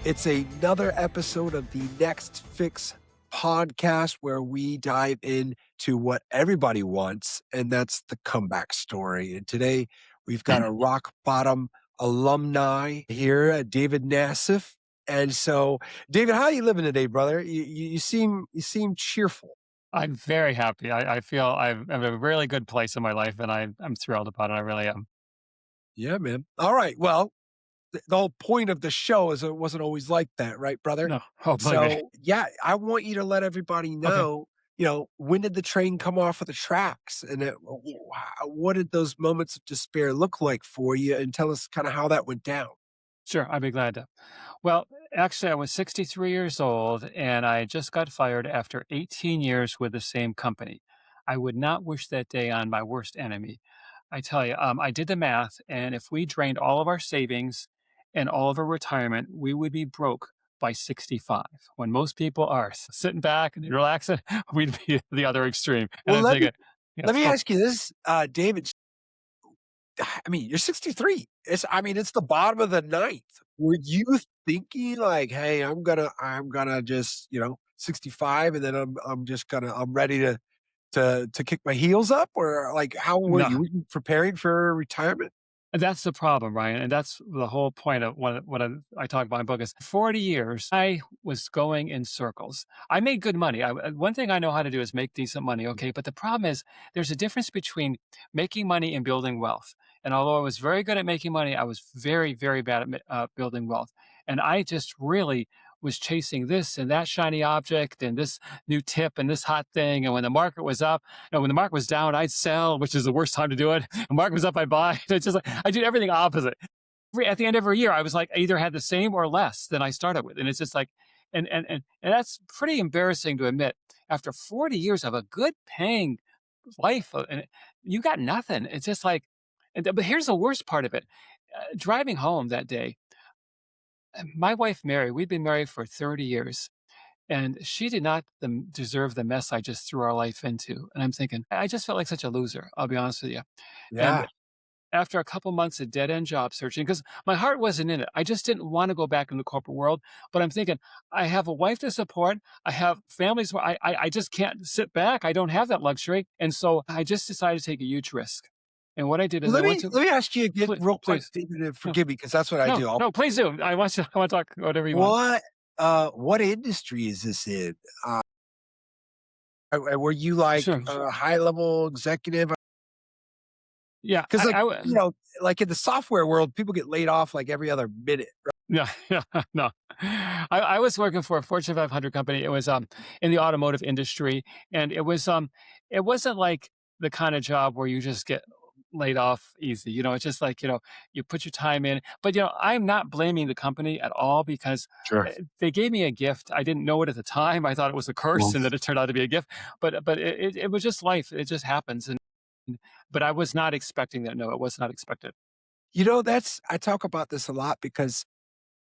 It's another episode of the Next Fix podcast where we dive into what everybody wants, and that's the comeback story. And today we've got a rock bottom alumni here, David Nassief. And so, David, how are you living today, brother? You seem cheerful. I'm very happy. I feel I'm in a really good place in my life, and I'm thrilled about it. I really am. Yeah, man. All right. Well, the whole point of the show is it wasn't always like that, right, brother? No, oh, believe me. So, yeah, I want you to let everybody Okay, know, when did the train come off of the tracks? And what did those moments of despair look like for you? And tell us kind of how that went down. sure. I'd be glad to. Well, actually, I was 63 years old, and I just got fired after 18 years with the same company. I would not wish that day on my worst enemy. I tell you, I did the math, and if we drained all of our savings and all of our retirement, we would be broke by 65. When most people are sitting back and relaxing, we'd be the other extreme. And Well, I'm thinking, yeah, let me oh, ask you this, David. I mean, you're 63. It's the bottom of the ninth. Were you thinking like, hey, I'm gonna just, 65 and then I'm ready to kick my heels up? Or like how were no. you? Were you preparing for retirement? And that's the problem, Ryan, and that's the whole point of what I talk about in my book is 40 years, I was going in circles. I made good money. One thing I know how to do is make decent money, okay? But the problem is there's a difference between making money and building wealth. And although I was very good at making money, I was very, very bad at building wealth. And I just really was chasing this and that shiny object and this new tip and this hot thing. And when the market was up, when the market was down, I'd sell, which is the worst time to do it. The market was up, I'd buy. It's just like I did everything opposite. At the end of every year, I was like, I either had the same or less than I started with. And it's just like, and that's pretty embarrassing to admit. After 40 years of a good paying life, and you got nothing. It's just like, but here's the worst part of it. Driving home that day, my wife, Mary, we'd been married for 30 years. And she did not deserve the mess I just threw our life into. And I'm thinking, I just felt like such a loser, I'll be honest with you. And Yeah. after a couple months of dead end job searching, because my heart wasn't in it, I just didn't want to go back in the corporate world. But I'm thinking, I have a wife to support, I have families where I just can't sit back. I don't have that luxury. And so I just decided to take a huge risk. And what I did is Well, I let went me to, let me ask you again please, real quick, please, David, and no, forgive me because that's what I no, do. no, please do. I want to talk whatever you want. What industry is this in? Were you like Sure. a high level executive? Yeah. Because like in the software world, people get laid off like every other minute. Yeah, yeah, no. I was working for a Fortune 500 company. It was in the automotive industry, and it wasn't like the kind of job where you just get laid off easy. It's just like you put your time in. But I'm not blaming the company at all because Sure. they gave me a gift. I didn't know it at the time. I thought it was a curse, Well, and then it turned out to be a gift. But it was just life. It just happens. And but I was not expecting that. No, it was not expected. that's I talk about this a lot because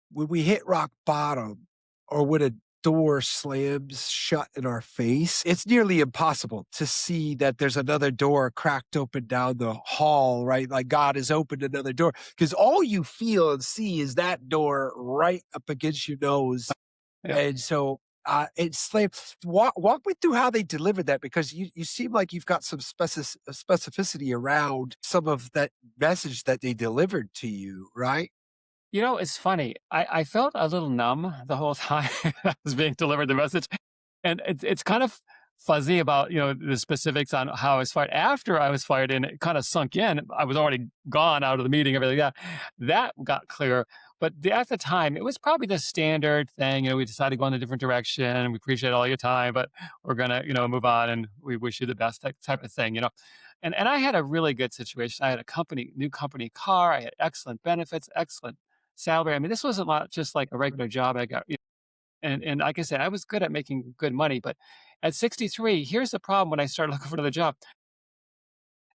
when we hit rock bottom or when a door slams shut in our face, it's nearly impossible to see that there's another door cracked open down the hall, right? Like God has opened another door because all you feel and see is that door right up against your nose. Yeah. And so it's like walk me through how they delivered that because you seem like you've got some specificity around some of that message that they delivered to you, right? It's funny. I felt a little numb the whole time I was being delivered the message. And it's kind of fuzzy about, the specifics on how I was fired. After I was fired and it kind of sunk in, I was already gone out of the meeting, everything like that. That got clear. But at the time, it was probably the standard thing. We decided to go in a different direction. We appreciate all your time, but we're going to, move on and we wish you the best type of thing. And I had a really good situation. I had new company car. I had excellent benefits, excellent salary. I mean, this wasn't just like a regular job I got. And like I said, I was good at making good money. But at 63, here's the problem when I started looking for another job.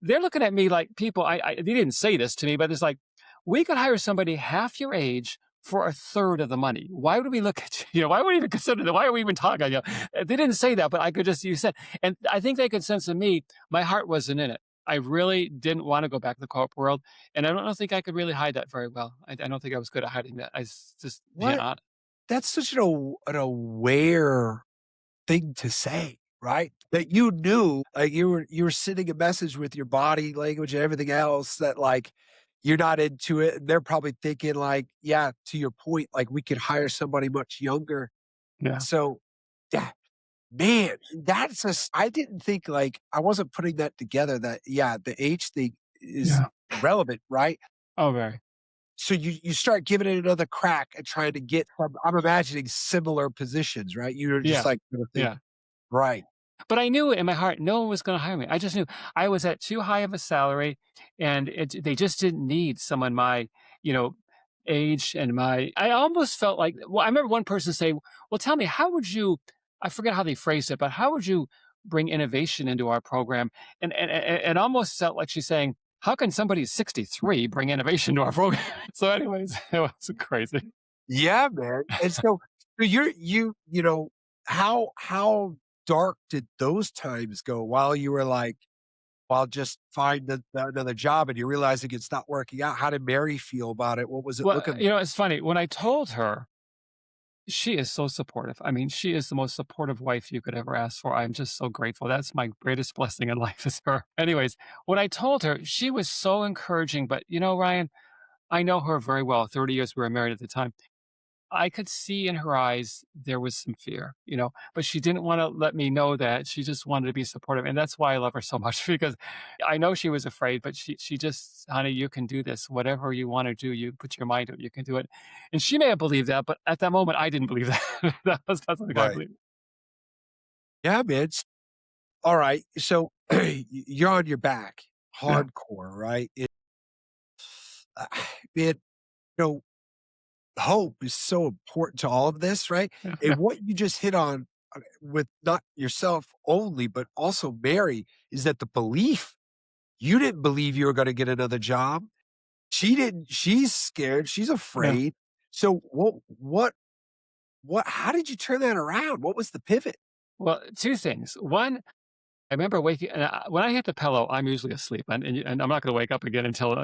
They're looking at me like people, they didn't say this to me, but it's like, we could hire somebody half your age for a third of the money. Why would we look at you? Why would we even consider that? Why are we even talking? They didn't say that, but I could just, you said, and I think they could sense in me, my heart wasn't in it. I really didn't want to go back to the corporate world. And I don't think I could really hide that very well. I don't think I was good at hiding that. I just being What honest. that's such an aware thing to say, right? That you knew, like, you were sending a message with your body language and everything else that, like, you're not into it, and they're probably thinking, like, yeah, to your point, like, we could hire somebody much younger. Yeah, So, yeah, man, that's just I didn't think, like I wasn't putting that together that, yeah, the age thing is yeah. relevant, right? Oh, very. So you start giving it another crack and trying to get from I'm imagining similar positions, right? You're just, Yeah, like, gonna think, yeah. right. But I knew in my heart no one was gonna hire me. I just knew I was at too high of a salary, and they just didn't need someone my, you know, age and my I almost felt like well, I remember one person say, "Well, tell me, how would you" I forget how they phrased it, but "How would you bring innovation into our program?" And it almost felt like she's saying, "How can somebody 63 bring innovation to our program?" So anyways, it was crazy. Yeah, man, and so how dark did those times go while you were, like while just finding another job and you're realizing it's not working out? How did Mary feel about it? What was it Well, looking like? it's funny, when I told her she is so supportive. I mean, she is the most supportive wife you could ever ask for. I'm just so grateful. That's my greatest blessing in life is her. Anyways, when I told her, she was so encouraging. But Ryan, I know her very well. 30 years we were married at the time. I could see in her eyes there was some fear, but she didn't want to let me know that. She just wanted to be supportive. And that's why I love her so much because I know she was afraid, but she just, honey, you can do this. Whatever you want to do, you put your mind to it, you can do it. And she may have believed that, but at that moment, I didn't believe that. That's something I Right. believe. Yeah, man, alright, so you're on your back, Yeah. hardcore, right? Uh, man, you know, hope is so important to all of this, right? Yeah. And Yeah. what you just hit on, with not yourself only, but also Mary, is that the belief you didn't believe you were gonna get another job. She didn't she's scared, she's Yeah. afraid. So what how did you turn that around? What was the pivot? Well, two things. One, I remember waking, and when I hit the pillow, I'm usually asleep, and I'm not going to wake up again until,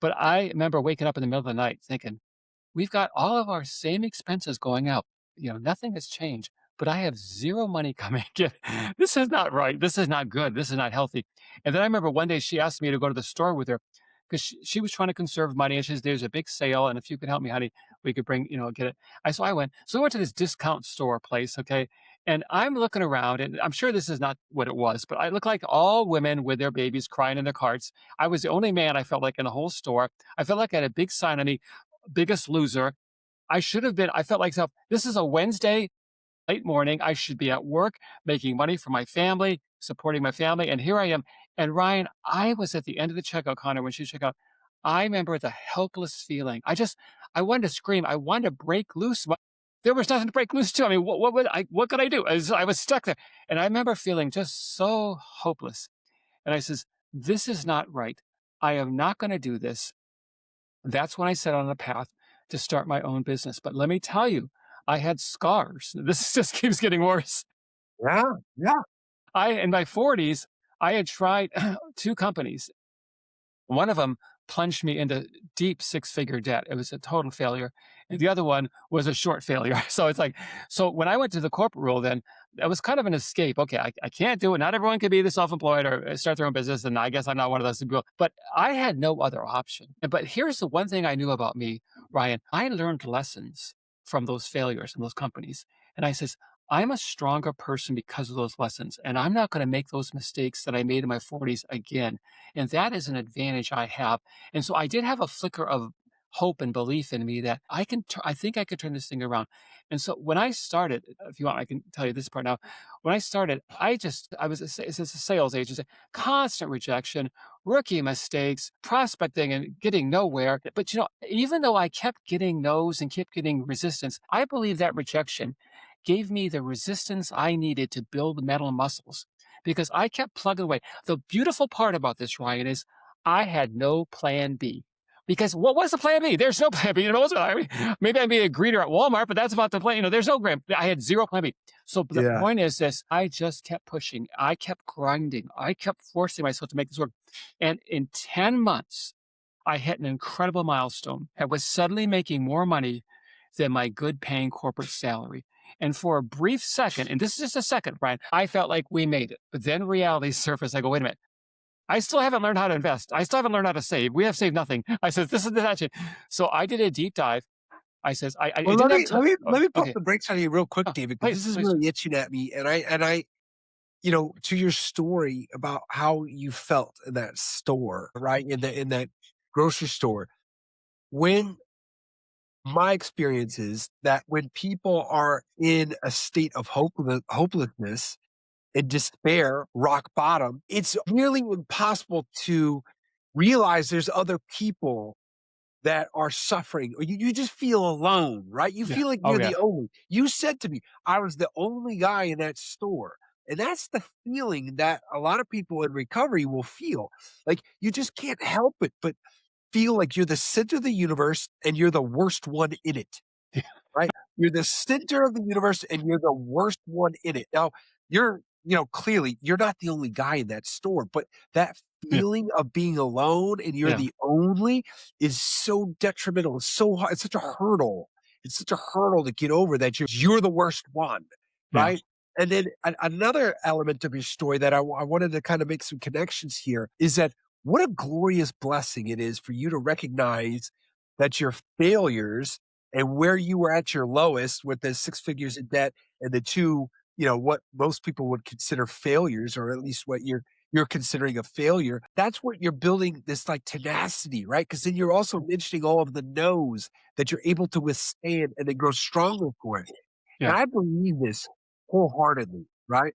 but I remember waking up in the middle of the night thinking, we've got all of our same expenses going out. Nothing has changed, but I have zero money coming in. This is not right. This is not good. This is not healthy. And then I remember one day she asked me to go to the store with her because she was trying to conserve money. And she says, there's a big sale. And if you could help me, honey, we could get it. So I went. So I went to this discount store place. Okay. And I'm looking around, and I'm sure this is not what it was, but I look like all women with their babies crying in their carts. I was the only man I felt like in the whole store. I felt like I had a big sign on me, biggest loser. I felt like this is a Wednesday late morning. I should be at work making money for my family, supporting my family. And here I am. And Ryan, I was at the end of the checkout counter when she checked out. I remember the helpless feeling. I wanted to scream. I wanted to break loose. But there was nothing to break loose to. I mean, what could I do? I was stuck there. And I remember feeling just so hopeless. And I says, this is not right. I am not going to do this. That's when I set on a path to start my own business. But let me tell you, I had scars. This just keeps getting worse. Yeah, yeah, In my 40s, I had tried two companies. One of them plunged me into deep six-figure debt. It was a total failure. And the other one was a short failure. So it's like, so when I went to the corporate world, then that was kind of an escape. Okay, I can't do it. Not everyone can be the self-employed or start their own business. And I guess I'm not one of those people. But I had no other option. But here's the one thing I knew about me, Ryan. I learned lessons from those failures and those companies. And I says, I'm a stronger person because of those lessons. And I'm not going to make those mistakes that I made in my 40s again. And that is an advantage I have. And so I did have a flicker of hope and belief in me that I think I could turn this thing around. And so when I started, if you want, I can tell you this part now. When I started, I was it's a sales agency, constant rejection, rookie mistakes, prospecting and getting nowhere. But even though I kept getting no's and kept getting resistance, I believe that rejection gave me the resistance I needed to build mental muscles because I kept plugging away. The beautiful part about this, Ryan, is I had no plan B. Because what was the plan B? There's no plan B. Maybe I'd be a greeter at Walmart, but that's about the plan. There's no plan. I had zero plan B. So the yeah. point is this: I just kept pushing. I kept grinding. I kept forcing myself to make this work. And in 10 months, I hit an incredible milestone. I was suddenly making more money than my good paying corporate salary. And for a brief second, and this is just a second, Brian, I felt like we made it. But then reality surfaced. I go, wait a minute. I still haven't learned how to invest. I still haven't learned how to save. We have saved nothing. I said, this is the that. So I did a deep dive. I says, I Well, didn't let have me time. let me Oh, let me pump okay. the brakes on you real quick, Oh, David, because please, this is please. really itching at me, and to your story about how you felt in that store, right? In that grocery store. When my experience is that when people are in a state of hopelessness and despair, rock bottom, it's nearly impossible to realize there's other people that are suffering, or you just feel alone, right? You Yeah. feel like Oh, you're yeah. the only. You said to me, I was the only guy in that store. And that's the feeling that a lot of people in recovery will feel. Like you just can't help it but feel like you're the center of the universe and you're the worst one in it. Right? You're the center of the universe and you're the worst one in it. Now, clearly you're not the only guy in that store, but that Yeah. feeling of being alone and you're Yeah. the only is so detrimental. It's so hard. It's such a hurdle. It's such a hurdle to get over that you're the worst one, Yeah. right? And then another element of your story that I wanted to kind of make some connections here is that what a glorious blessing it is for you to recognize that your failures and where you were at your lowest with the six figures in debt and the two, what most people would consider failures, or at least what you're considering a failure. That's what you're building this like tenacity, right? Because then you're also mentioning all of the no's that you're able to withstand and then grow stronger for it. And Yeah. I believe this wholeheartedly, right?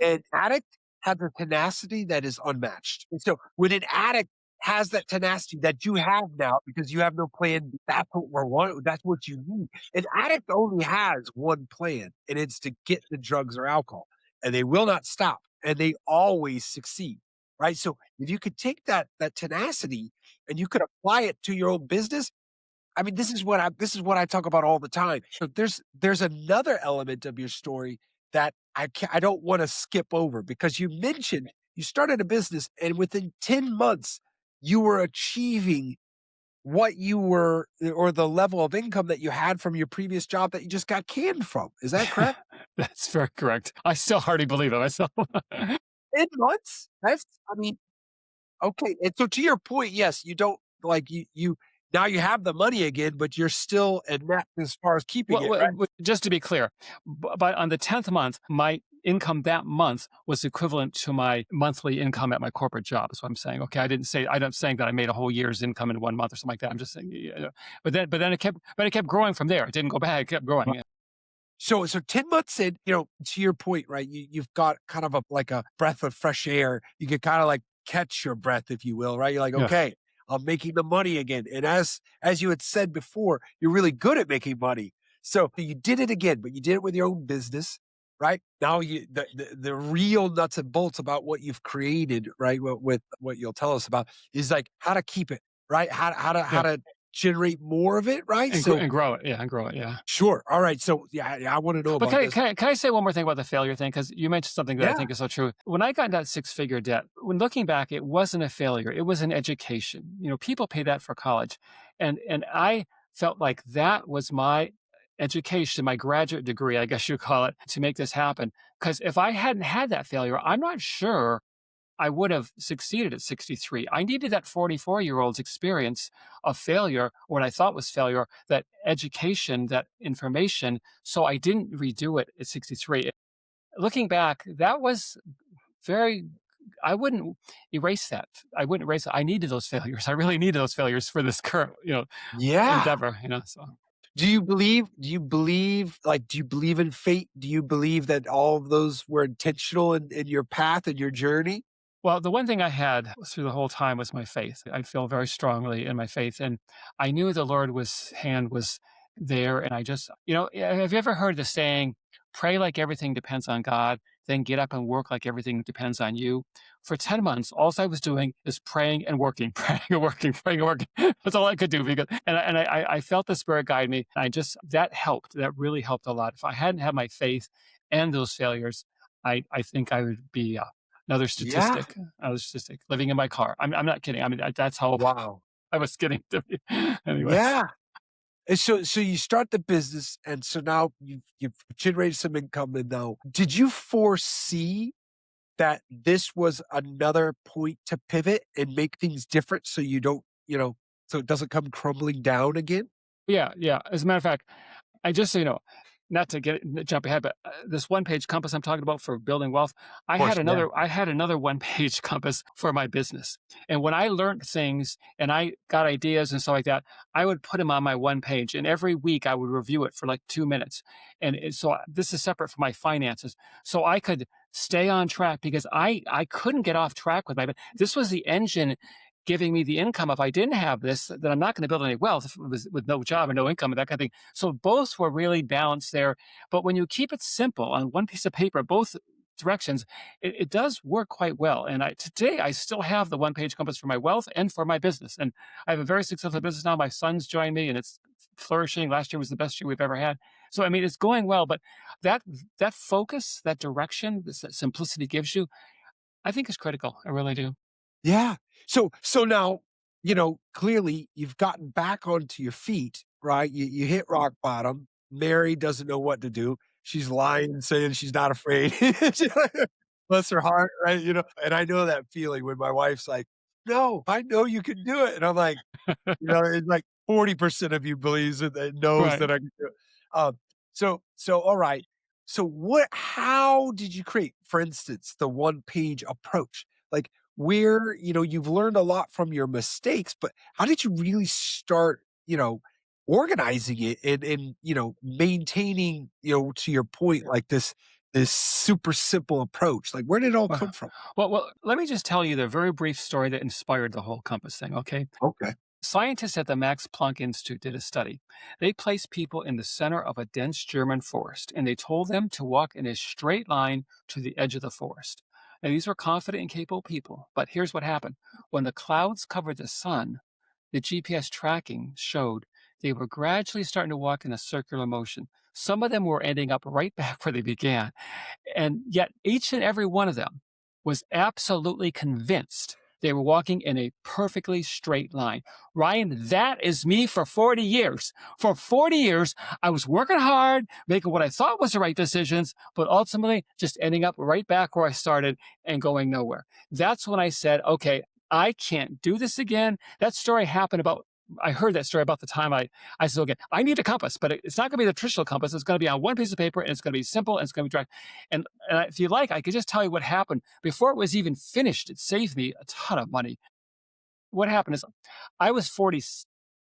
An addict has a tenacity that is unmatched. And so when an addict has that tenacity that you have now because you have no plan, that's what you need. An addict only has one plan, and it's to get the drugs or alcohol. And they will not stop and they always succeed. Right. So if you could take that tenacity and you could apply it to your own business, I mean, this is what I talk about all the time. So there's another element of your story that I don't wanna skip over because you mentioned you started a business and within 10 months, you were achieving what you were or the level of income that you had from your previous job that you just got canned from. Is that correct? That's very correct. I still hardly believe it myself. 10 months? I mean, okay, and so to your point, yes, you don't like you now you have the money again, but you're still inept as far as keeping it, right? Just to be clear, but on the 10th month, my income that month was equivalent to my monthly income at my corporate job. That's what I'm saying. Okay, I'm not saying that I made a whole year's income in 1 month or something like that. I'm just saying, but then it kept growing from there. It didn't go back. It kept growing. Yeah. So 10 months in, to your point, right? You've got kind of like a breath of fresh air. You can kind of like catch your breath, if you will, right? You're like, Yeah. okay, I'm making the money again. And as you had said before, you're really good at making money. So you did it again, but you did it with your own business, right? Now the real nuts and bolts about what you've created, right? With what you'll tell us about is like how to keep it, right? How Yeah. to generate more of it, right? And, gr- So and grow it. Yeah. And grow it. Yeah. sure. All right. So yeah, I want to know But about can I, this. can I, can I say one more thing about the failure thing? Because you mentioned something that I Yeah. think is so true. When I got into that six-figure debt, when looking back, it wasn't a failure. It was an education. People pay that for college, and I felt like that was my education, my graduate degree, I guess you call it, to make this happen. Because if I hadn't had that failure, I'm not sure I would have succeeded at 63. I needed that 44-year-old's experience of failure, what I thought was failure, that education, that information, so I didn't redo it at 63. Looking back, that was very I wouldn't erase that. I wouldn't erase it. I needed those failures. I really needed those failures for this current, Yeah. endeavor. Do you believe in fate? Do you believe that all of those were intentional in your path and your journey? Well, the one thing I had through the whole time was my faith. I feel very strongly in my faith, and I knew the Lord was hand was there. And I just, have you ever heard the saying, "Pray like everything depends on God, then get up and work like everything depends on you"? For 10 months, all I was doing is praying and working, praying and working, praying and working. That's all I could do because, and I felt the Spirit guide me. I just that helped. That really helped a lot. If I hadn't had my faith and those failures, I think I would be Another Yeah. statistic, another statistic, living in my car. I'm not kidding. I mean, that's how Wow. I was getting to be. Anyways. Yeah. And so you start the business, and so now you've generated some income, and now did you foresee that this was another point to pivot and make things different so you don't, so it doesn't come crumbling down again? Yeah, yeah. As a matter of fact, I just so you know, not to jump ahead, but this one page compass I'm talking about for building wealth, Of course, yeah. I had another one page compass for my business. And when I learned things and I got ideas and stuff like that, I would put them on my one page. And every week I would review it for like 2 minutes. And this is separate from my finances. So I could stay on track because I couldn't get off track with this was the engine giving me the income. If I didn't have this, then I'm not going to build any wealth if it was with no job and no income and that kind of thing. So both were really balanced there. But when you keep it simple on one piece of paper, both directions, it does work quite well. And today I still have the one page compass for my wealth and for my business. And I have a very successful business now. My son's joined me and it's flourishing. Last year was the best year we've ever had. So I mean, it's going well. But that that focus, that direction, this that simplicity gives you, I think is critical. I really do. Yeah. So now, clearly you've gotten back onto your feet, right? You hit rock bottom. Mary doesn't know what to do. She's lying and saying she's not afraid. Bless her heart, right? And I know that feeling when my wife's like, "No, I know you can do it." And I'm like, it's like 40% of you believes it that knows Right. that I can do it. So all right. So how did you create, for instance, the one-page approach? Like where, you've learned a lot from your mistakes, but how did you really start, organizing it and maintaining, to your point, like this super simple approach? Like where did it all come Well, from? well, let me just tell you the very brief story that inspired the whole compass thing, okay? Okay. Scientists at the Max Planck Institute did a study. They placed people in the center of a dense German forest and they told them to walk in a straight line to the edge of the forest. Now, these were confident and capable people, but here's what happened. When the clouds covered the sun, the GPS tracking showed they were gradually starting to walk in a circular motion. Some of them were ending up right back where they began. And yet, each and every one of them was absolutely convinced they were walking in a perfectly straight line. Ryan, that is me for 40 years. For 40 years, I was working hard, making what I thought was the right decisions, but ultimately just ending up right back where I started and going nowhere. That's when I said, okay, I can't do this again. That story happened about I heard that story about the time I said, okay, I need a compass, but it's not going to be the traditional compass. It's going to be on one piece of paper and it's going to be simple and it's going to be direct. And if you like, I could just tell you what happened before it was even finished. It saved me a ton of money. What happened is I was 40,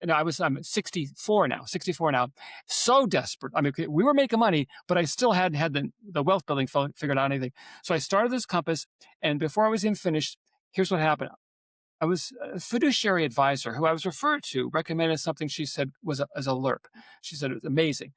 and I'm 64 now, 64 now. So desperate. I mean, okay, we were making money, but I still hadn't had the wealth building figured out anything. So I started this compass, and before I was even finished, here's what happened. I was a fiduciary advisor who I was referred to recommended something she said was as a LERP. She said it was amazing.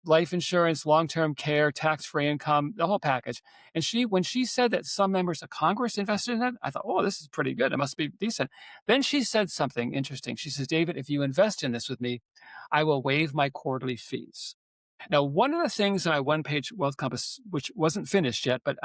Life insurance, long-term care, tax-free income, the whole package. And when she said that some members of Congress invested in it, I thought, oh, this is pretty good. It must be decent. Then she said something interesting. She says, David, if you invest in this with me, I will waive my quarterly fees. Now, one of the things in my one page wealth compass, which wasn't finished yet, but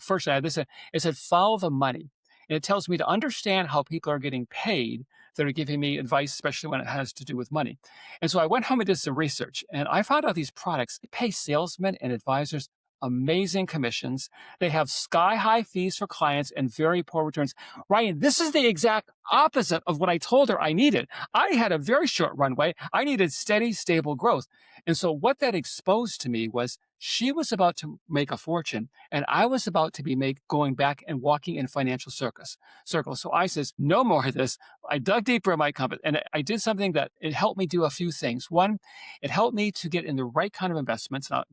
first I had this, it said follow the money. And it tells me to understand how people are getting paid that are giving me advice, especially when it has to do with money. And so I went home and did some research and I found out these products pay salesmen and advisors amazing commissions. They have sky high fees for clients and very poor returns. Ryan, this is the exact opposite of what I told her I needed. I had a very short runway. I needed steady, stable growth. And so what that exposed to me was she was about to make a fortune and I was about to be going back and walking in financial circles. So I says, no more of this. I dug deeper in my company and I did something that it helped me do a few things. One, it helped me to get in the right kind of investments. And I'll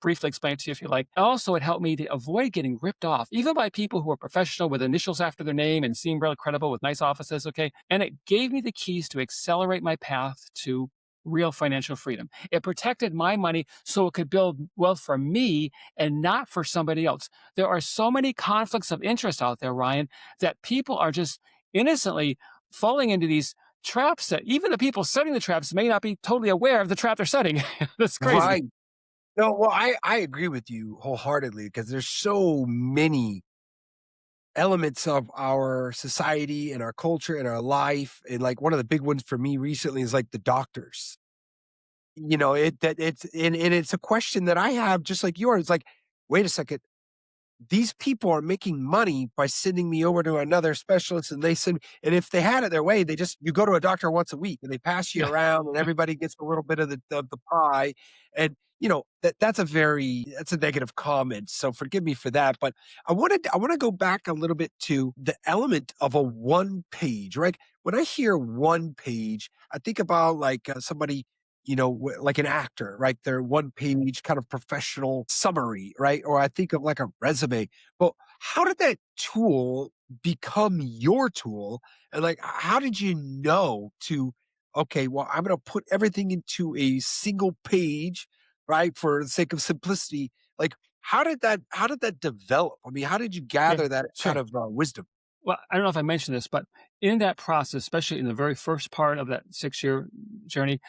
briefly explain it to you if you like. Also, it helped me to avoid getting ripped off, even by people who are professional with initials after their name and seem really credible with nice offices. Okay. And it gave me the keys to accelerate my path to real financial freedom. It protected my money so it could build wealth for me and not for somebody else. There are so many conflicts of interest out there, Ryan, that people are just innocently falling into these traps that even the people setting the traps may not be totally aware of the trap they're setting. That's crazy. Right. No, well, I agree with you wholeheartedly because there's so many elements of our society and our culture and our life, and, like, one of the big ones for me recently is, like, the doctors. and it's a question that I have just like yours, like, "Wait a second, these people are making money by sending me over to another specialist and they send and if they had it their way, they just you go to a doctor once a week and they pass you Yeah, around and everybody gets a little bit of the pie. And that's a negative comment. So forgive me for that. But I want to go back a little bit to the element of a one page, right? When I hear one page, I think about like somebody like an actor, right? Their one page kind of professional summary, right? Or I think of like a resume. But how did that tool become your tool? And like, how did you know to, okay, well, I'm going to put everything into a single page, right? For the sake of simplicity. Like, how did that develop? I mean, how did you yeah, gather that kind sure. of wisdom? Well, I don't know if I mentioned this, but in that process, especially in the very first part of that 6-year journey,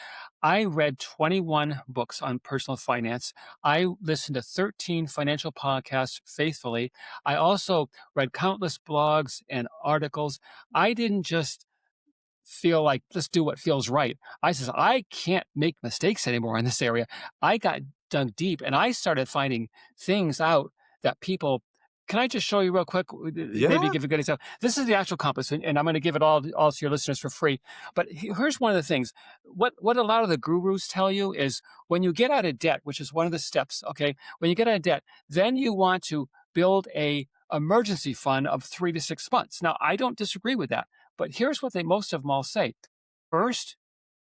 I read 21 books on personal finance. I listened to 13 financial podcasts faithfully. I also read countless blogs and articles. I didn't just feel like let's do what feels right. I says I can't make mistakes anymore in this area. I got dug deep and I started finding things out that people. Can I just show you real quick? Maybe Yeah. give a good example. This is the actual compass, and I'm going to give it all to your listeners for free. But here's one of the things. What a lot of the gurus tell you is when you get out of debt, which is one of the steps. Okay, when you get out of debt, then you want to build a emergency fund of 3 to 6 months. Now, I don't disagree with that. But here's what they most of them all say. First,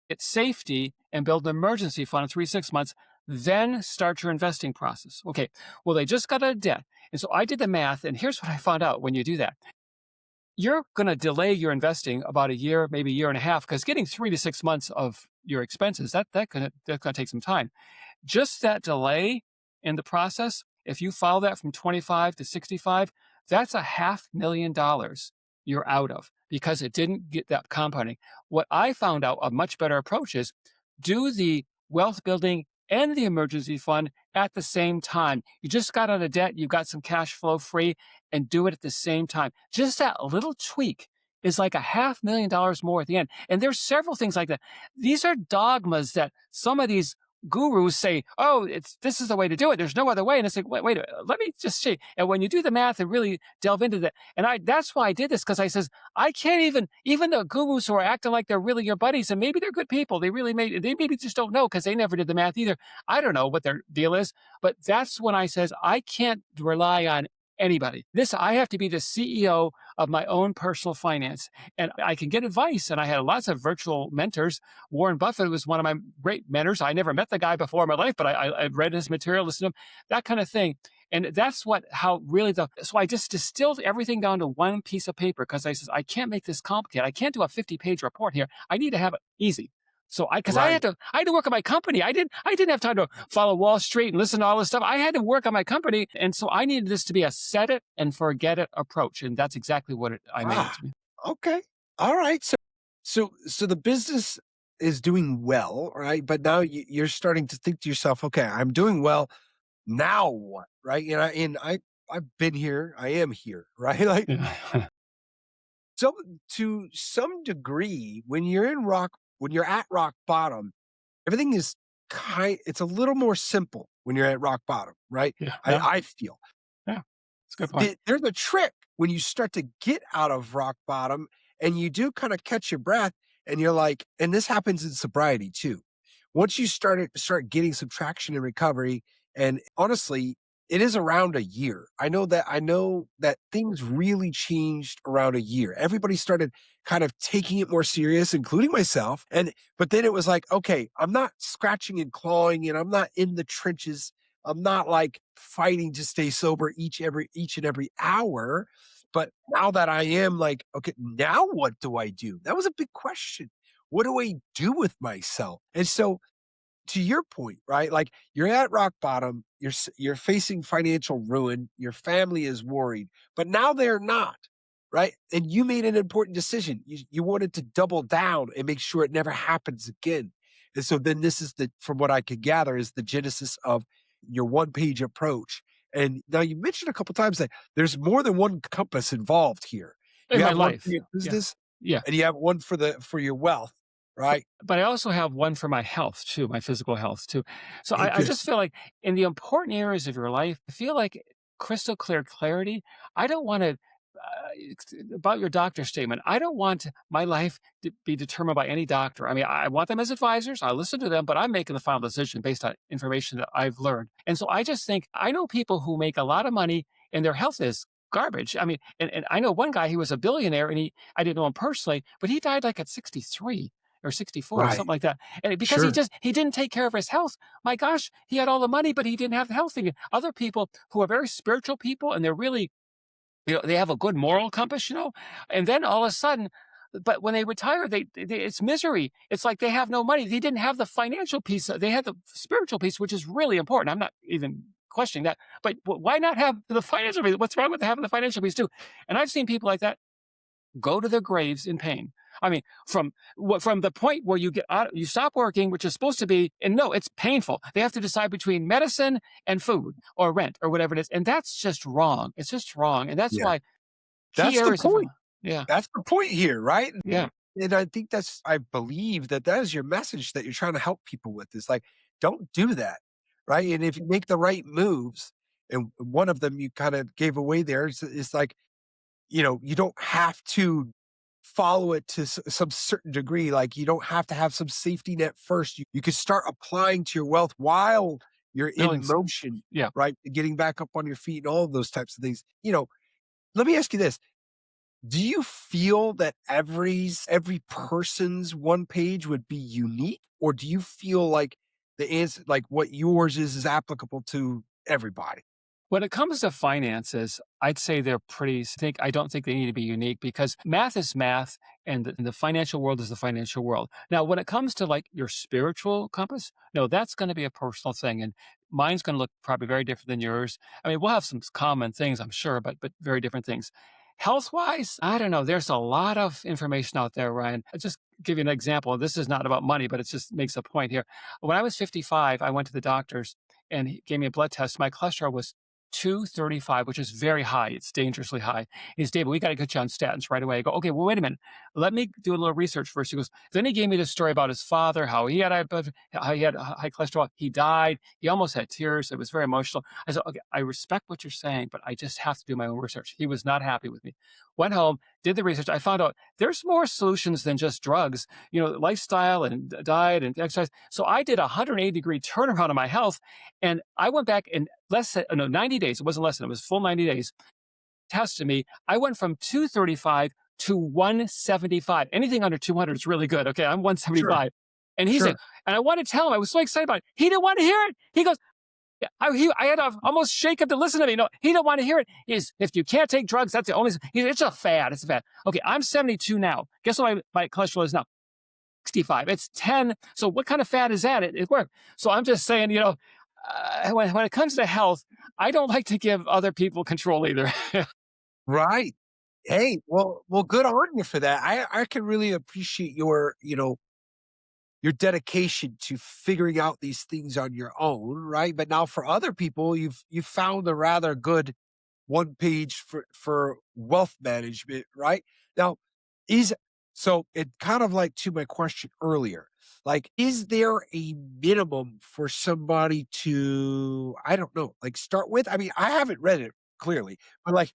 get safety and build an emergency fund in 3 to 6 months, then start your investing process. Okay, well, they just got out of debt. And so I did the math, and here's what I found out when you do that. You're going to delay your investing about a year, maybe a year and a half, because getting 3 to 6 months of your expenses, that's gonna take some time. Just that delay in the process, if you follow that from 25 to 65, that's $500,000 you're out of because it didn't get that compounding. What I found out a much better approach is do the wealth building and the emergency fund at the same time. You just got out of debt, you got some cash flow free, and do it at the same time. Just that little tweak is like $500,000 more at the end. And there's several things like that. These are dogmas that some of these gurus say, oh, this is the way to do it. There's no other way. And it's like, wait a minute, let me just see. And when you do the math and really delve into that, and that's why I did this, because I says, I can't even the gurus who are acting like they're really your buddies, and maybe they're good people. They maybe just don't know because they never did the math either. I don't know what their deal is, but that's when I says, I can't rely on anybody. I have to be the CEO of my own personal finance. And I can get advice. And I had lots of virtual mentors. Warren Buffett was one of my great mentors. I never met the guy before in my life, but I read his material, listened to him, that kind of thing. And that's so I just distilled everything down to one piece of paper because I says, I can't make this complicated. I can't do a 50-page report here. I need to have it easy. So because Right. I had to work on my company. I didn't have time to follow Wall Street and listen to all this stuff. I had to work on my company. And so I needed this to be a set it and forget it approach. And that's exactly what I made it Ah, to be. okay. All right. So the business is doing well, right? But now you're starting to think to yourself, okay, I'm doing well. Now what? Right. I've been here. I am here. Right. Like Yeah. so to some degree, when you're at rock bottom, everything is it's a little more simple when you're at rock bottom, right? Yeah. I, Yeah. I feel Yeah. It's a good point. there's a trick when you start to get out of rock bottom and you do kind of catch your breath and you're like, and this happens in sobriety too. Once you start getting some traction and recovery, and honestly, it is around a year. I know that things really changed around a year. Everybody started kind of taking it more serious, including myself. But then it was like, okay, I'm not scratching and clawing and I'm not in the trenches. I'm not like fighting to stay sober each and every hour. But now that I am like, okay, now what do I do? That was a big question. What do I do with myself? And so to your point, right? Like you're at rock bottom, you're facing financial ruin, your family is worried, but now they're not, right? And you made an important decision. You wanted to double down and make sure it never happens again. And so then this is the from what I could gather is the genesis of your one page approach. And now you mentioned a couple times that there's more than one compass involved here. In You my have one for life. your Yeah. business Yeah. and you have one for your wealth. right? But I also have one for my health too, my physical health too. So I Good. just feel like in the important areas of your life, I feel like crystal clear clarity. I don't want to, about your doctor statement, I don't want my life to be determined by any doctor. I mean, I want them as advisors. I listen to them, but I'm making the final decision based on information that I've learned. And so I just think I know people who make a lot of money and their health is garbage. I mean, and I know one guy, he was a billionaire and I didn't know him personally, but he died like at 63 or 64 or Right. something like that. And because Sure. he didn't take care of his health. My gosh, he had all the money, but he didn't have the health thing. Other people who are very spiritual people and they're really, they have a good moral compass, and then all of a sudden, but when they retire, it's misery. It's like they have no money. They didn't have the financial piece. They had the spiritual piece, which is really important. I'm not even questioning that, but why not have the financial piece? What's wrong with having the financial piece too? And I've seen people like that go to their graves in pain. I mean, from the point where you get out, you stop working, which is supposed to be, and no, it's painful. They have to decide between medicine and food or rent or whatever it is, and that's just wrong. It's just wrong, and that's Yeah. why key That's the areas of point. yeah, That's the point here, right? yeah. And I think I believe that that is your message that you're trying to help people with is like, don't do that. Right. And if you make the right moves, and one of them you kind of gave away there is like, you don't have to follow it to some certain degree. Like you don't have to have some safety net first. You could start applying to your wealth while you're in Billings, motion, yeah. right? Getting back up on your feet and all of those types of things. Let me ask you this. Do you feel that every person's one page would be unique? Or do you feel like the answer, like what yours is applicable to everybody? When it comes to finances, I'd say they're I don't think they need to be unique because math is math and the financial world is the financial world. Now, when it comes to like your spiritual compass, no, that's going to be a personal thing. And mine's going to look probably very different than yours. I mean, we'll have some common things, I'm sure, but very different things. Health wise, I don't know. There's a lot of information out there, Ryan. I'll just give you an example. This is not about money, but it just makes a point here. When I was 55, I went to the doctors and he gave me a blood test. My cholesterol was 235, which is very high. It's dangerously high. He says, David, we got to get you on statins right away. I go, okay, well, wait a minute. Let me do a little research first. He goes, then he gave me the story about his father, how he had high cholesterol. He died. He almost had tears. It was very emotional. I said, okay, I respect what you're saying, but I just have to do my own research. He was not happy with me. Went home, did the research. I found out there's more solutions than just drugs, lifestyle and diet and exercise. So I did a 180-degree turnaround on my health. And I went back in less than, no, 90 days. It wasn't less than, it was full 90 days. Tested me. I went from 235 to 175. Anything under 200 is really good. Okay. I'm Sure, 175. And he said, sure. and I want to tell him, I was so excited about it. He didn't want to hear it. He goes, yeah, I had to almost shake him to listen to me. No, he didn't want to hear it. If you can't take drugs, that's the only, it's a fad. It's a fad. Okay. I'm 72 now. Guess what my cholesterol is now? 65. It's 10. So what kind of fad is that? It worked. So I'm just saying, when it comes to health, I don't like to give other people control either. Right. Hey, well, good on you for that. I can really appreciate your dedication to figuring out these things on your own, right? But now for other people, you've found a rather good one page for wealth management, right? Now, is so it kind of like to my question earlier, like, is there a minimum for somebody to, I don't know, like start with? I mean, I haven't read it clearly, but like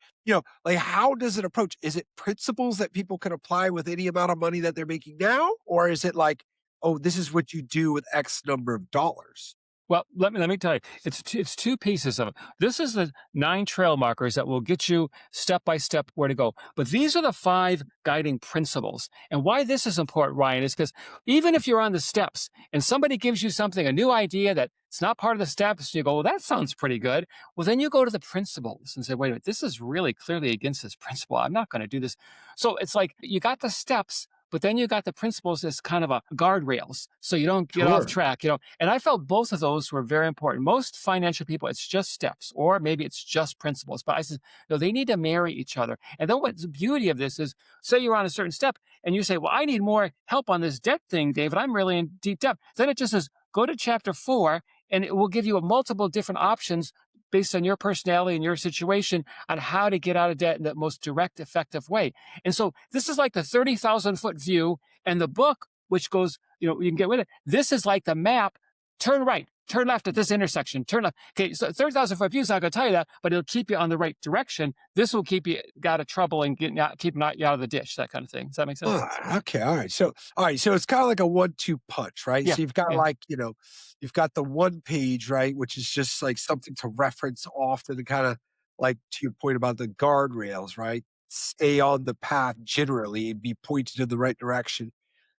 how does it approach? Is it principles that people can apply with any amount of money that they're making now? Or is it like, oh, this is what you do with X number of dollars? Well, let me tell you, it's two pieces of it. This is the 9 trail markers that will get you step by step where to go. But these are the 5 guiding principles. And why this is important, Ryan, is because even if you're on the steps and somebody gives you something, a new idea that it's not part of the steps, you go, well, that sounds pretty good. Well, then you go to the principles and say, wait a minute, this is really clearly against this principle. I'm not going to do this. So it's like you got the steps, but then you got the principles as kind of a guardrails so you don't get off Sure. track. And I felt both of those were very important. Most financial people, it's just steps, or maybe it's just principles. But I said, no, they need to marry each other. And then what's the beauty of this is, say you're on a certain step and you say, well, I need more help on this debt thing, David. I'm really in deep debt. Then it just says, go to chapter 4 and it will give you a multiple different options based on your personality and your situation on how to get out of debt in the most direct, effective way. And so this is like the 30,000 foot view. And the book which goes, you can get with it. This is like the map. Turn right, turn left at this intersection, turn left. Okay, so 30,000-foot view is not going to tell you that, but it'll keep you on the right direction. This will keep you out of trouble and keep not you out of the ditch, that kind of thing. Does that make sense? Okay, all right, so it's kinda like a 1-2 punch, right? Yeah, So you've got, yeah. like, you've got the one page, right, which is just, like, something to reference often to kinda, like, to your point about the guardrails, right? Stay on the path generally and be pointed in the right direction.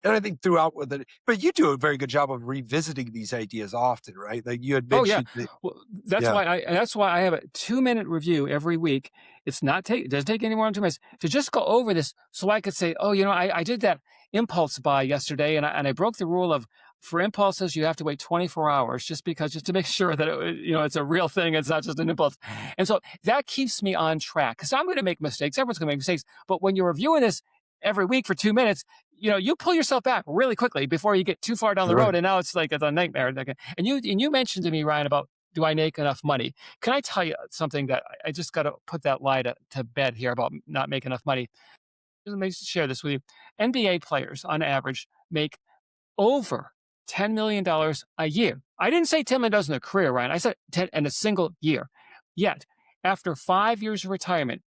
And I think throughout with it but you do a very good job of revisiting these ideas often, right? Like, you had Oh yeah. mentioned that. Well, Yeah, that's why I have a 2-minute review every week. It doesn't take any more than 2 minutes to just go over this so I could say, oh, I did that impulse buy yesterday and I broke the rule of for impulses you have to wait 24 hours just to make sure that it's a real thing, it's not just an impulse. And so that keeps me on track because I'm going to make mistakes. Everyone's going to make mistakes. But when you're reviewing this every week for 2 minutes, you pull yourself back really quickly before you get too far down the road. right. And now it's like it's a nightmare. Like, and you mentioned to me, Ryan, about do I make enough money? Can I tell you something that I just got to put that lie to bed here about not making enough money? Let me share this with you. NBA players on average make over $10 million a year. I didn't say $10 million in a career, Ryan. I said 10 in a single year. Yet, after 5 years of retirement,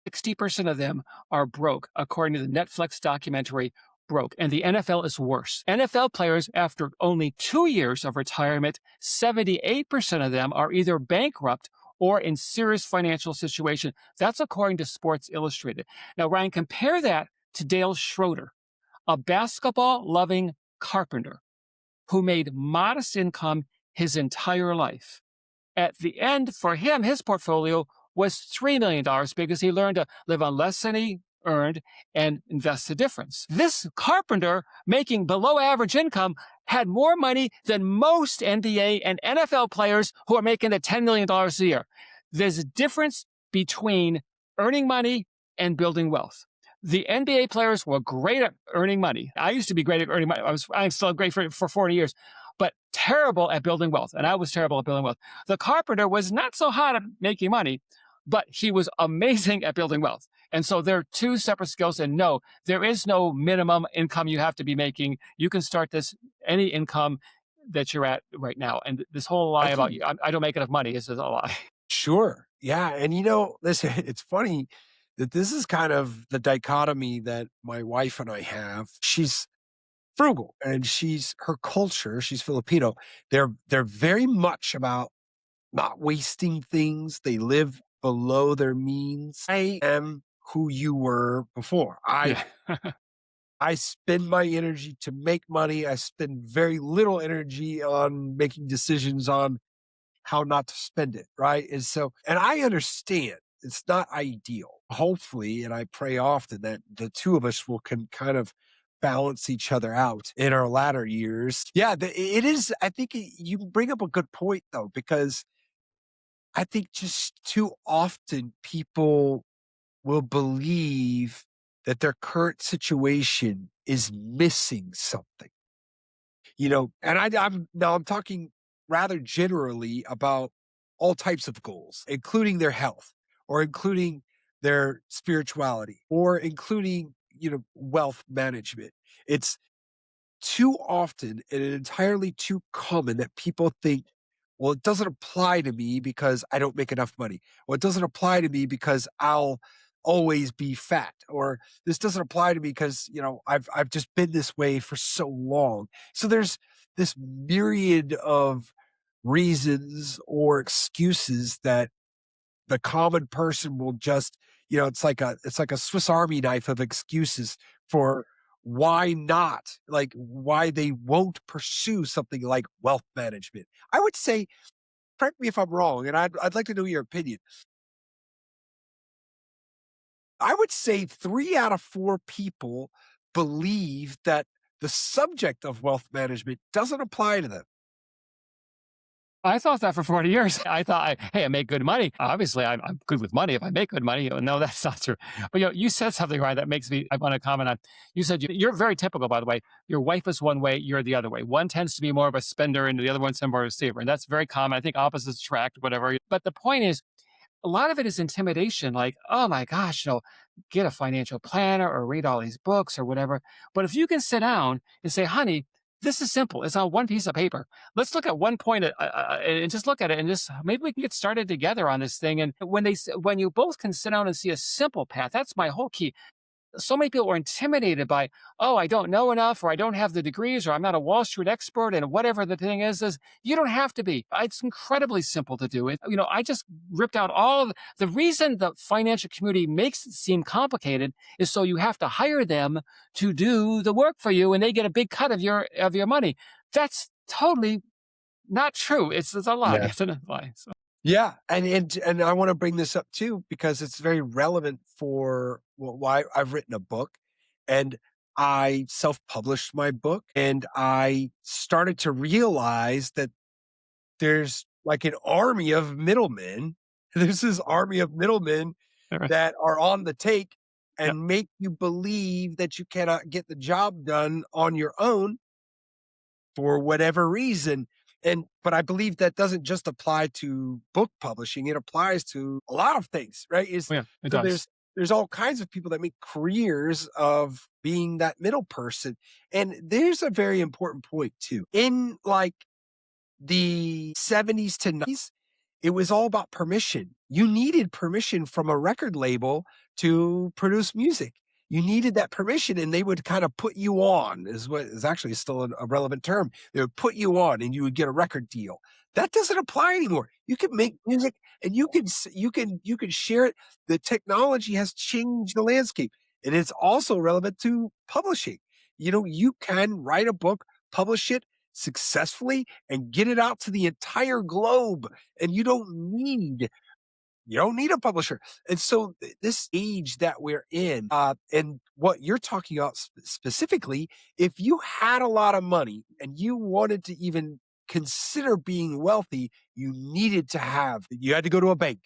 60% of them are broke, according to the Netflix documentary Broke. And the NFL is worse. NFL players, after only 2 years of retirement, 78% of them are either bankrupt or in serious financial situation. That's according to Sports Illustrated. Now, Ryan, compare that to Dale Schroeder, a basketball loving carpenter who made modest income his entire life. At the end, for him, his portfolio was $3 million because he learned to live on less than he earned and invest the difference. This carpenter making below average income had more money than most NBA and NFL players who are making the $10 million a year. There's a difference between earning money and building wealth. The NBA players were great at earning money. I used to be great at earning money. I'm still great for 40 years, but terrible at building wealth. And I was terrible at building wealth. The carpenter was not so hot at making money, but he was amazing at building wealth. And so they're two separate skills. And no, there is no minimum income you have to be making. You can start this any income that you're at right now. And this whole lie I about think I don't make enough money is just a lie. sure. Yeah, and listen, it's funny that this is kind of the dichotomy that my wife and I have. She's frugal and her culture, she's Filipino. They're very much about not wasting things. They live below their means. I am who you were before. I Yeah. I spend my energy to make money. I spend very little energy on making decisions on how not to spend it, right? And I understand it's not ideal. Hopefully, and I pray often that the two of us will can kind of balance each other out in our latter years. Yeah, it is. I think you bring up a good point though, because I think just too often people will believe that their current situation is missing something. And I'm talking rather generally about all types of goals, including their health or including their spirituality or including, wealth management. It's too often and entirely too common that people think, well, it doesn't apply to me because I don't make enough money. Well, it doesn't apply to me because I'll always be fat. Or this doesn't apply to me because, I've just been this way for so long. So there's this myriad of reasons or excuses that the common person will just, it's like a Swiss Army knife of excuses for why not, like why they won't pursue something like wealth management. I would say, correct me if I'm wrong, and I'd like to know your opinion. I would say 3 out of 4 people believe that the subject of wealth management doesn't apply to them. I thought that for 40 years. I thought, hey, I make good money. Obviously, I'm good with money if I make good money. No, that's not true. But you said something, right, that makes me, I want to comment on. You said you're very typical, by the way. Your wife is one way, you're the other way. One tends to be more of a spender and the other one's more of a saver. And that's very common. I think opposites attract, whatever. But the point is, a lot of it is intimidation, like, oh my gosh, get a financial planner or read all these books or whatever. But if you can sit down and say, honey, this is simple. It's on one piece of paper. Let's look at one point and just look at it and just maybe we can get started together on this thing. And when you both can sit down and see a simple path, that's my whole key. So many people were intimidated by, oh, I don't know enough, or I don't have the degrees, or I'm not a Wall Street expert, and whatever the thing is you don't have to be. It's incredibly simple to do it. I just ripped out all of the reason the financial community makes it seem complicated is so you have to hire them to do the work for you, and they get a big cut of your money. That's totally not true. It's a lie. Yeah. It's a lie. So, Yeah, and I wanna bring this up too because it's very relevant for why I've written a book, and I self-published my book, and I started to realize that there's like an army of middlemen. There's this army of middlemen all right. that are on the take Yeah. and make you believe that you cannot get the job done on your own for whatever reason. But I believe that doesn't just apply to book publishing, it applies to a lot of things, right? Is Oh, yeah, it so does. there's all kinds of people that make careers of being that middle person. And there's a very important point too. In like the 70s to 90s, it was all about permission. You needed permission from a record label to produce music. You needed that permission, and they would kind of put you on, is what is actually still a relevant term. They would put you on, and you would get a record deal. That doesn't apply anymore. You can make music, and you can share it. The technology has changed the landscape, and it's also relevant to publishing. You can write a book, publish it successfully, and get it out to the entire globe. And you don't need a publisher. And so this age that we're in, and what you're talking about specifically, if you had a lot of money and you wanted to even consider being wealthy, you had to go to a bank.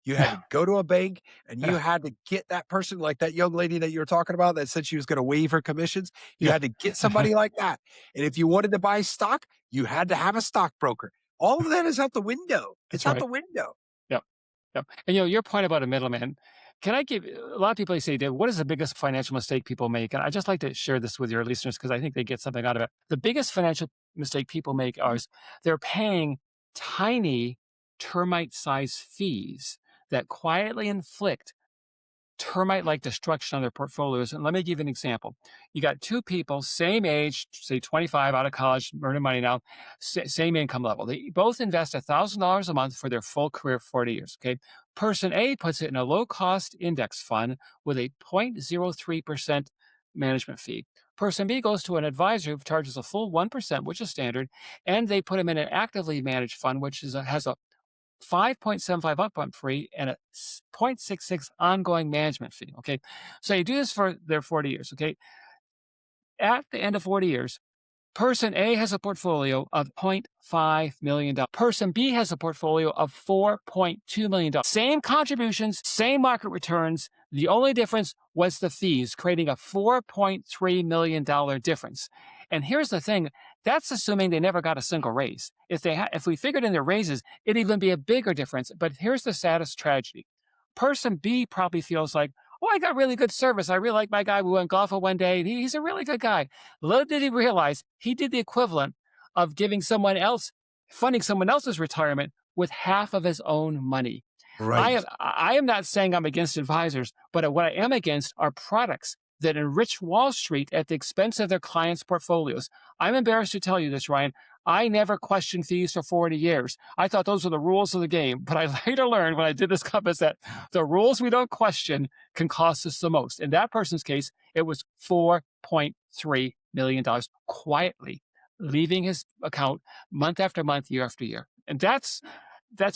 You had Yeah. to go to a bank and you Yeah. had to get that person, like that young lady that you were talking about that said she was going to waive her commissions. You Yeah. had to get somebody like that. And if you wanted to buy stock, you had to have a stockbroker. All of that is out the window. That's It's out right. the window. Yep. Yep. And your point about a middleman, can I give a lot of people say, Dave, what is the biggest financial mistake people make? And I just like to share this with your listeners because I think they get something out of it. The biggest financial mistake people make is they're paying tiny termite sized fees that quietly inflict termite-like destruction on their portfolios. And let me give you an example. You got two people, same age, say 25, out of college, earning money now, same income level. They both invest $1,000 a month for their full career, 40 years. Okay. Person A puts it in a low-cost index fund with a 0.03% management fee. Person B goes to an advisor who charges a full 1%, which is standard, and they put them in an actively managed fund, which has a 5.75 upfront fee and a 0.66 ongoing management fee. Okay. So you do this for their 40 years. Okay. At the end of 40 years, person A has a portfolio of $0.5 million. Person B has a portfolio of $4.2 million. Same contributions, same market returns. The only difference was the fees, creating a $4.3 million difference. And here's the thing, that's assuming they never got a single raise. If we figured in their raises, it'd even be a bigger difference. But here's the saddest tragedy. Person B probably feels like, oh, I got really good service. I really like my guy. We went golfing one day. He's a really good guy. Little did he realize he did the equivalent of funding someone else's retirement with half of his own money. Right. I am not saying I'm against advisors, but what I am against are products that enrich Wall Street at the expense of their clients' portfolios. I'm embarrassed to tell you this, Ryan. I never questioned fees for 40 years. I thought those were the rules of the game. But I later learned when I did this compass that the rules we don't question can cost us the most. In that person's case, it was $4.3 million quietly leaving his account month after month, year after year. And that's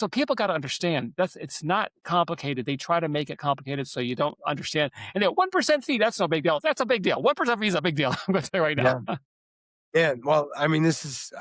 what people got to understand. It's not complicated. They try to make it complicated so you don't understand. And that 1% fee, that's no big deal. That's a big deal. 1% fee is a big deal. I'm going to say right now. Yeah. Yeah, well, I mean,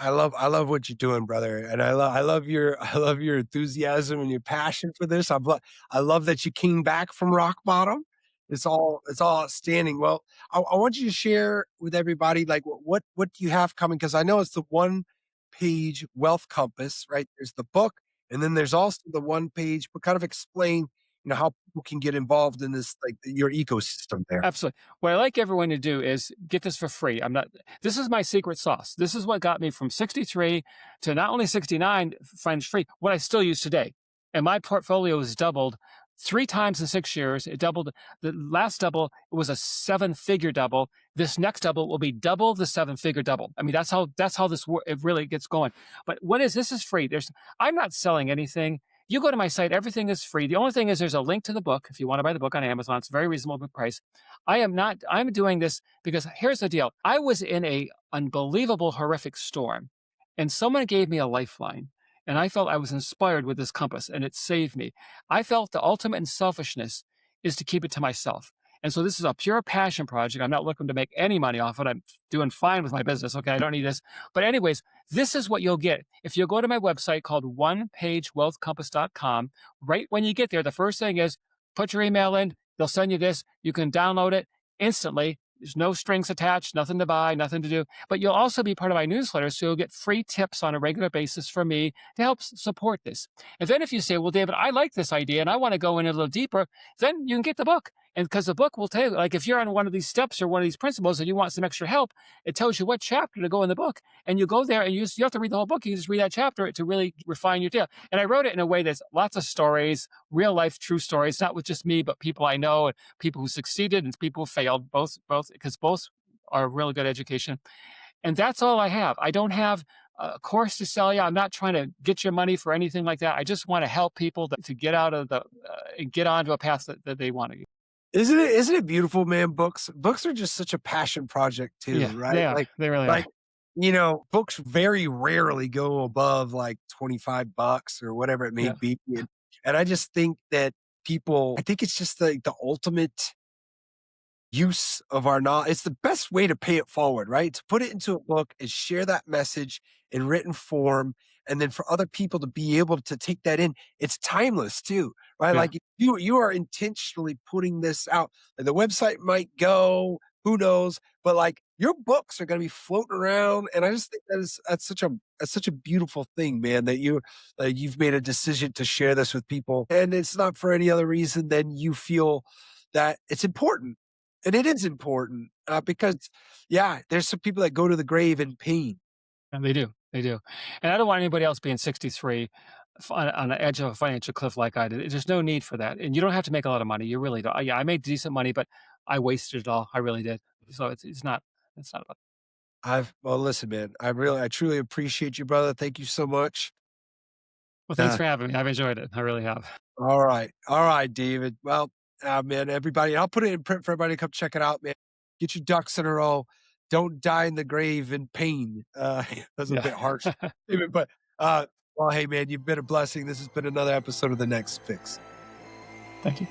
I love what you're doing, brother, and I love your enthusiasm and your passion for this. I love that you came back from rock bottom. It's all outstanding. Well, I want you to share with everybody like what do you have coming? Because I know it's the one page wealth compass, right? There's the book, And then there's also the one page, but kind of explain, how people can get involved in this, like your ecosystem there. Absolutely. What I like everyone to do is get this for free. I'm not, this is my secret sauce. This is what got me from 63 to not only 69 financial free, what I still use today. And my portfolio has doubled 3 times in 6 years. It doubled. The last double, it was a 7-figure double. This next double will be double the 7-figure double. I mean, that's how this it really gets going. But what is this is free. I'm not selling anything. You go to my site, everything is free. The only thing is there's a link to the book if you want to buy the book on Amazon. It's a very reasonable price. I'm doing this because here's the deal. I was in a unbelievable, horrific storm, and someone gave me a lifeline. And I felt I was inspired with this compass, and it saved me. I felt the ultimate in selfishness is to keep it to myself. And so this is a pure passion project. I'm not looking to make any money off it. I'm doing fine with my business. Okay. I don't need this. But, anyways, this is what you'll get. If you go to my website called onepagewealthcompass.com, right when you get there, the first thing is put your email in. They'll send you this. You can download it instantly. There's no strings attached, nothing to buy, nothing to do. But you'll also be part of my newsletter, so you'll get free tips on a regular basis from me to help support this. And then if you say, well, David, I like this idea and I want to go in a little deeper, then you can get the book. And because the book will tell you, like if you're on one of these steps or one of these principles and you want some extra help, it tells you what chapter to go in the book. And you go there and you have to read the whole book. You just read that chapter to really refine your deal. And I wrote it in a way that's lots of stories, real life, true stories, not with just me, but people I know and people who succeeded and people who failed, both, because both are really good education. And that's all I have. I don't have a course to sell you. I'm not trying to get your money for anything like that. I just want to help people to get out of get onto a path that they want to. Isn't it beautiful, man? Books are just such a passion project too, Yeah, right? they are. They really Like, are. books very rarely go above like 25 bucks or whatever it may Yeah. be. And I just think that I think it's just the ultimate use of our knowledge. It's the best way to pay it forward, right? To put it into a book and share that message in written form. And then for other people to be able to take that in, it's timeless too, right? Yeah. Like you are intentionally putting this out. And the website might go, who knows? But like your books are going to be floating around, and I just think that's such a beautiful thing, man. That you've made a decision to share this with people, and it's not for any other reason than you feel that it's important, and it is important, because, yeah, there's some people that go to the grave in pain. And they do. They do. And I don't want anybody else being 63 on the edge of a financial cliff like I did. There's no need for that. And you don't have to make a lot of money. You really don't. Yeah, I made decent money, but I wasted it all. I really did. So it's not about. Well, listen, man, I truly appreciate you, brother. Thank you so much. Well, thanks Uh, for having me. I've enjoyed it. I really have. all right. All right, David. Well, man, everybody, I'll put it in print for everybody to come check it out, man. Get your ducks in a row. Don't die in the grave in pain. That's a Yeah. bit harsh, David, but, uh, well, hey, man, you've been a blessing. This has been another episode of The Next Fix. Thank you.